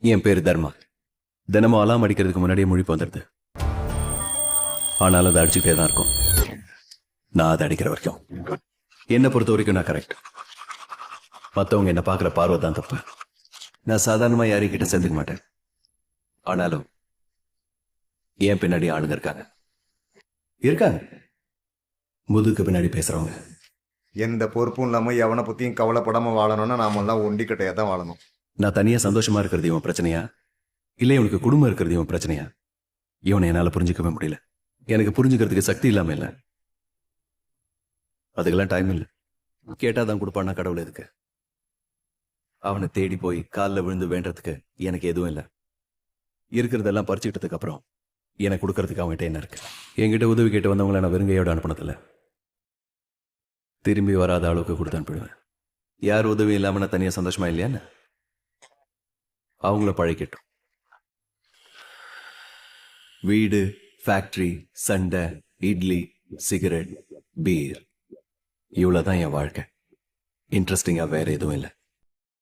என் பேரு தர்மா. தினமும் அலாம் அடிக்கிறதுக்கு முன்னாடியே முழிப்பு வந்துடுது. ஆனாலும் அதை அடிச்சுக்கிட்டே தான் இருக்கும். நான் அதை அடிக்கிற வரைக்கும். என்னை பொறுத்த வரைக்கும் நான் கரெக்ட். மற்றவங்க என்ன பார்க்குற பார்வை தான் தப்பு. நான் சாதாரணமாக யாரையும் சேர்ந்துக்க மாட்டேன். ஆனாலும் ஏன் பின்னாடி ஆளுங்க இருக்காங்க முதுகுக்கு பின்னாடி பேசுறவங்க. எந்த பொறுப்பும் இல்லாம எவனை பத்தியும் கவலைப்படாம வாழணும்னா நாமெல்லாம் ஒண்டிக்கட்டையா தான் வாழணும். நான் தனியா சந்தோஷமா இருக்கிறது இவன் பிரச்சனையா, இல்லை இவனுக்கு குடும்பம் இருக்கிறது இவன் பிரச்சனையா? இவனை என்னால புரிஞ்சுக்கவே முடியல. எனக்கு புரிஞ்சுக்கிறதுக்கு சக்தி இல்லாம இல்ல, அதுக்கெல்லாம் டைம் இல்லை. கேட்டாதான் கொடுப்பான்னா கடவுள் எதுக்கு? அவனை தேடி போய் காலில் விழுந்து வேண்டதுக்கு எனக்கு எதுவும் இல்லை. இருக்கிறதெல்லாம் பறிச்சுக்கிட்டதுக்கு அப்புறம் எனக்கு கொடுக்கறதுக்கு அவன்கிட்ட என்ன இருக்கு? என்கிட்ட உதவி கேட்டு வந்தவங்களை நான் வெறுங்கையோட அனுப்பினதில்ல. திரும்பி வராத அளவுக்கு கொடுத்து அனுப்பிடுவேன். யார் உதவி இல்லாம நான் தனியா சந்தோஷமா இல்லையான்னு அவங்கள பழகிட்டோம். வீடு, ஃபேக்டரி, சண்டை, இட்லி, சிகரெட், பீர், இவ்வளவுதான் என் வாழ்க்கை. இன்ட்ரெஸ்டிங்கா வேற எதுவும் இல்லை.